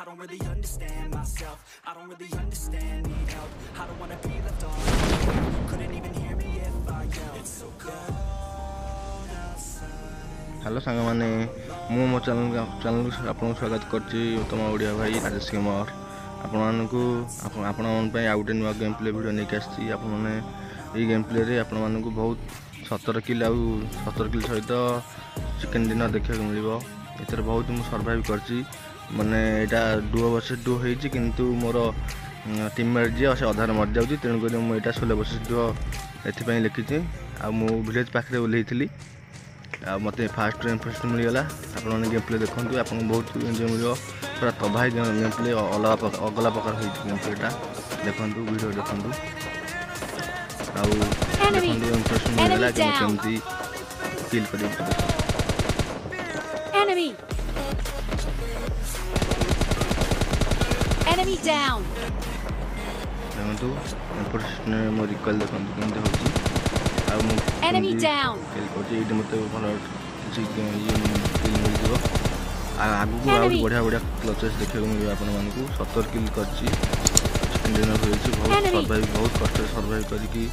I don't really understand myself. I don't really understand, need help. I don't wanna be left on. Couldn't even hear me if I yelled. It's so cold outside. Hello सांग मैंने मु मो channel आपको स्वागत करछि उत्तम ओडिया भाई Rajesh gamer आपण आउ गोटे नुआ गेम प्ले वीडियो नहीं आसी आपने ये गेम प्ले रे आपण मानक बहुत 17 किल आउ 17 किल सहित चिकेन डिनर देखा मिल एथर बहुत मु सर्वाइव करछि माने एटा डुओ वर्सेस डुओ होइछि किंतु मोर टीममेट जे असे आधार मर जाउछि तेणु करी मु एटा 16 वर्सेस डुओ एथि पई लिखिछि आ मु विलेज पाखरे ओलेइथिली आ मते फास्ट इंप्रेशन मिल गला आपन गेम प्ले देखंतु आपन बहुत एंजॉय मिलियो पूरा तबाही गेम प्ले अगला प्रकार होइछि गेम प्लेटा देखंतु वीडियो देखंतु आ देखंतु इंप्रेशन मिल गला कि केमती किल करि Enemy down. देखंतु इंप्रेशन मो रिकॉल देखंतु केमती होछि आ मु Enemy down. किल करछि एटी मते भलो किल मिल जिवो आगु को आउट बढ़िया बढ़िया क्लचेस देखै को मिल आपन मानकु 70 किल करछि चिकन डिनर होइछि बहुत कष्ट से सर्वाइव करिकि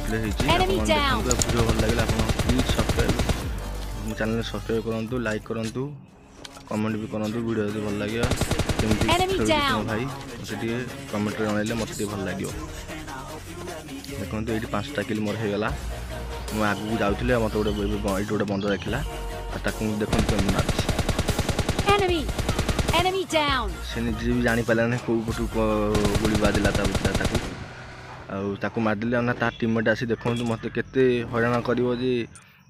प्ले होइछि आपन वीडियो भल लागला आपन प्लीज सब्सक्राइब चैनल सब्सक्राइब करंतु लाइक करंतु कमेंट भी करंतु वीडियो जदि भल लागे केमति भाई सेठी कमेंट रे आइले मते भल लागियो देखंतु एटी 5टा किल मोर हे गला मु आगु जाउथिले मते गोटे बंद रखिला ताकू देखंतु Enemy down. से निजे भी जानी पाला ने को पटु गोली बाजिला ताकू मार दिले ना ता टीममेट आसी देखंतु मते केते हैरान करिवो जे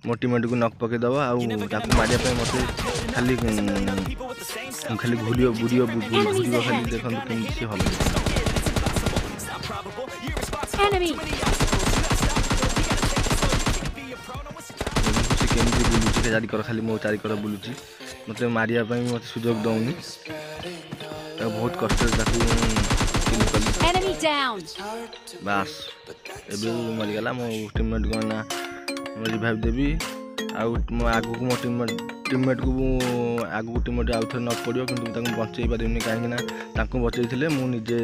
मो टीममेट को नॉक पके दवा आ ताकू मारिया पे मते खाली घुलियो बुडियो खाली देखंतु केमि से होबे Enemy. केमि बुलुची जारी कर खाली मो चारी कर बुलुची मते मारिया पे मते सुजोग दउनी बहुत कष्ट ताकू किल करली Enemy down. बस एबे मरि गला मो टीममेट को ना रिवाइव देबी आ मो आगु को मो टीममेट को आगु टीममेट आउ थे नॉक पड़ियो किंतु ताकू बचै पारिनी काहे ना ताकू बचैथिले मु निजे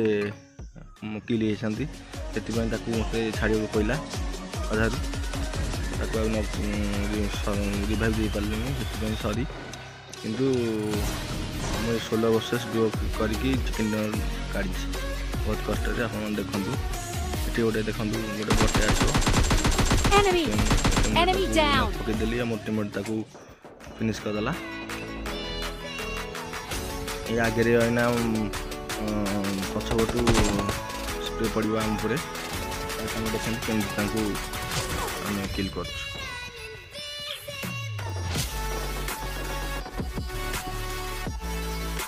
किल हेसंती सेति पय ताकू मते छाडियो कोइला अधारु ताकू आ रिवाइव दे पारलिनी सेति पय सॉरी किंतु मैं 16 वर्सेस डुओ करके चिकन डिनर काढी बहुत कष्ट रे आपण देखंतु एठी गोटे देखंतु गोटे बटे आछो Enemy down. पके देली मोर टीममेट ताकू फिनिश कर दला ए आगे रे आइना पछबटू स्प्रे पड़िबा हम पुरे ताकू देखंतु केमति ताकू हम किल करछु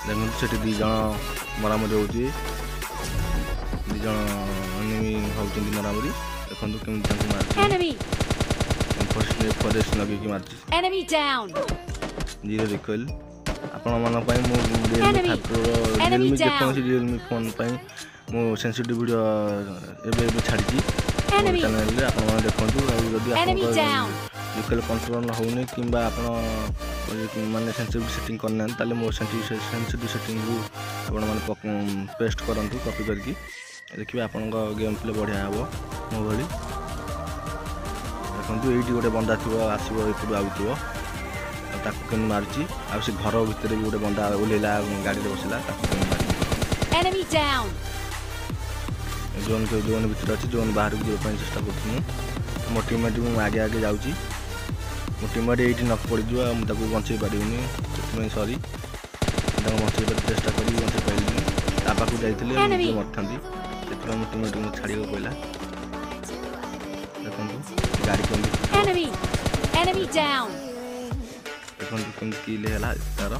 देखो सेठी दी जण मरामरी होची दी जण एनिमी होचंदी मरामरी देखंतु केमति ताकू मारछि Enemy. फॉरेस्ट लगे कि मारछि Enemy down. जीरो रिकॉइल आपण मन पई मु रियलमी रियलमी फोन पई मु सेंसिटिव वीडियो एबे छाडी छी चैनल रे आपण मन देखंतु आ जदी आपण रिकॉइल कंट्रोल होउनी किंबा आपण माने सेंसिटिव सेटिंग करना ताले मो सेंसिटिव सेटिंग को आपण मन पेस्ट करंतु कॉपी करके देखिबे आपण गेम प्ले बढ़िया हबो मो भली देखंतु एठी गोटे बंदा थिबो आसीबो एपडु आउथिबो ताकू केन मारछि आ से घर भीतर भी गोटे बंदा ओलेला गाड़ी रे बसला ताकू केन मारछि Enemy down. जोन भीतर अछि जोन बाहर को जोपाई चेष्टा करथुनु मो टीममेट मु आगे आगे जाउछि मो टीममेट एठी नक पड़ जियो मु ताकू बंचै पारिबिनी सेतमे सॉरी ताकू बंचै पर चेष्टा करी बंचै पाइलिनी ता पाकू जाइथिले मु मरथांती सेतमे मो टीममेट मु छाडियो कोइला देखंतु गाड़ी को Enemy down. देखंतु केम किल हैला तार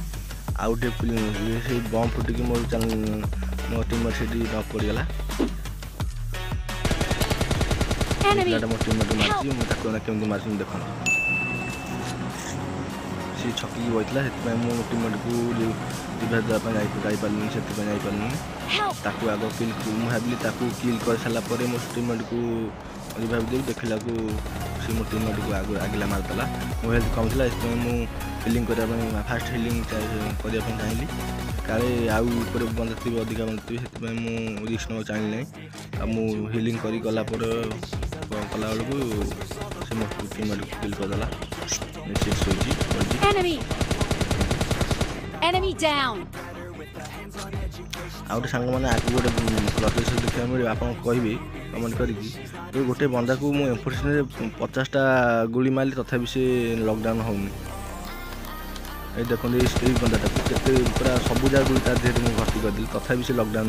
आउट प्ले से बम फुटी के मो चैनल मो टीममेट सेठी नॉक पड़ गेला लाटा मो टीममेट मारछि मु ताको ना केमति मारछि देखंतु सी छकी होइतला सेति मो टीममेट को रिवाइव दा पय जाई पारलिनी सेति पय जाई पारलिनी ताको आगो किल मु भाबली ताको किल कर साला परे मो टीममेट को रिवाइव दे देखला को सी मो टीममेट को आगला मारतला मो हेल्थ कम थला इसमें मु हीलिंग करिया फास्ट हीलिंग करिया चाहिए काले आउ ऊपर बंदा थे अधिका बंदा थे से मुझे रिस्क ना चाहिए ना आ हिलिंग करी गला कला बेलू से मो टीममेट किल करदेला Enemy down. आ गोटे सांग मैंने आगे गोटे क्लचेस देखा मिले आप कहे कमेंट करी तो गोटे बंदा को मुझे एम्फोर्सेशन 50टा गुली मारे तथापि से लॉकडाउन होनी ये देखो ये बंदाटा के पूरा सबू जगह गुली तार देह मुझे भर्ती करदेली तथापि से लॉकडाउन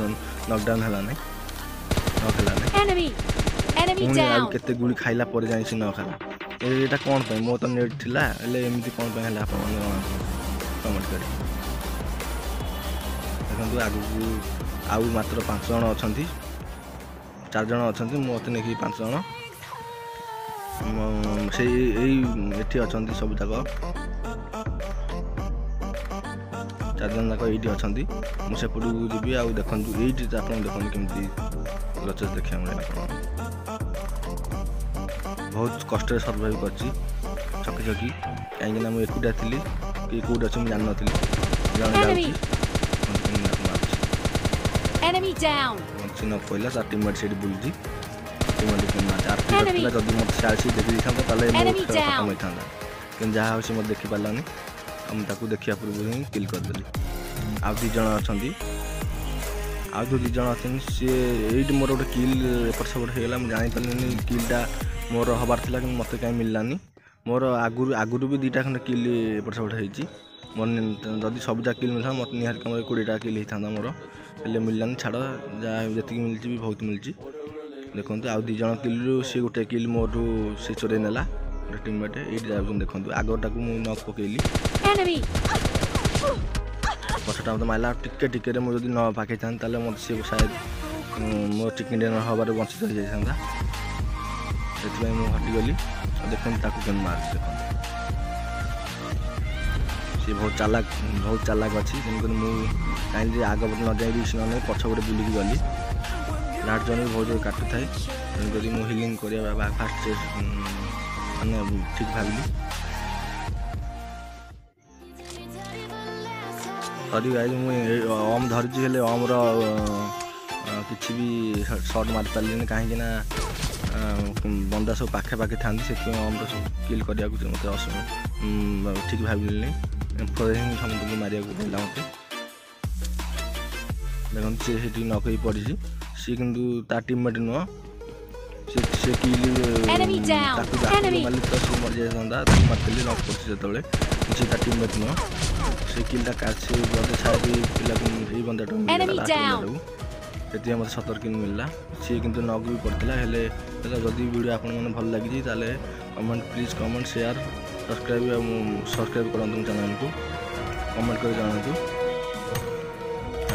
है ना पुणी केते गुली खाइला पर जाई से न खाला एटा कौन पे मो तो नेट थिला एमती कौन पे हला आप कमेंट करी देखो आगु आउ मात्र 5 जन अच्छा 4 जन अच्छा मत नहीं 5 जन से ये अच्छा सब जाक 4 जन जाक ये अच्छा मुझे सेपटू जी आउ देखूँ ये आप देखते केमती ग्लचेस देखा मिले बहुत कष्ट सर्वाइव कर छकी कहीं मुझे एकुटिया थी कि कौट अच्छे मुझे जान नी चिन्ह कहला तार टीममेट से बुलूची टीममेट जब मत से देखी खत्म होता कि जहाँ से मत देखी पारानी मुझे देखा पूर्व ही किल करदेली आ 2 जन अच्छा आ 2 जन अच्छे सी ये मोर गोटे किल एपट सेपट होगा मुझे जापारे किलटा मोर हबार था कि मत कहीं मिललानी मोर आगुरी भी 2टा खंडे किल एपट सेपट होती जदि सब जगह किल मिलता मत निहार कम 20टा किल होता मोर हेल्ले मिललानी छाड़ जहाँ जी मिलती भी बहुत मिलती देखो आ 2 जन किल सी गोटे किल मोर से चोरे नेला गोटे टीममेट ये देखो आगटा को मुझे नक पकईली पछटा मत मारा टिके मुझे न पाकई था मत सी शायद मो चिकेन डिनर हबार बंचित हो जाता से हटिगली देखते के मार देख सी बहुत चालाक अच्छी तेणुक मुझे कहीं आग पटे न जाए रिस्क ना पछपटे बुलिकी गली लास्ट जन भी बहुत काटू थाए तेणुक मुझे हिलिंग करवा फास्ट मैंने ठीक भाविली सरी गाई मुझे ओम धरी हेल्ले ओम्र किसी भी सर्ट मारी पारे कहीं बंदा सब पाखे पाखे था से ओम्र सब किल करने मत ठीक भाविली समस्त मारे देला मत देखते से नकई पड़ी सी कि तार टीममेट नुह से किल मारे तो सी मर जाता मारदेली नक पड़ी जो तार टीममेट नुह से किलटा काशी बोधे शायद पिला बंदा से मत 17 किल मिलला सी कि नक भी पड़ता जदि वीडियो आप भल लगी comment please comment share subscribe करूँ चैनल को कमेंट कर जानतु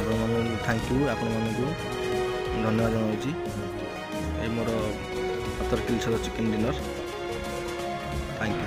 आपण थैंक यू आपण धन्यवाद जनाऊँगी ये मोर 17 किल चिकेन डिनर थैंक यू।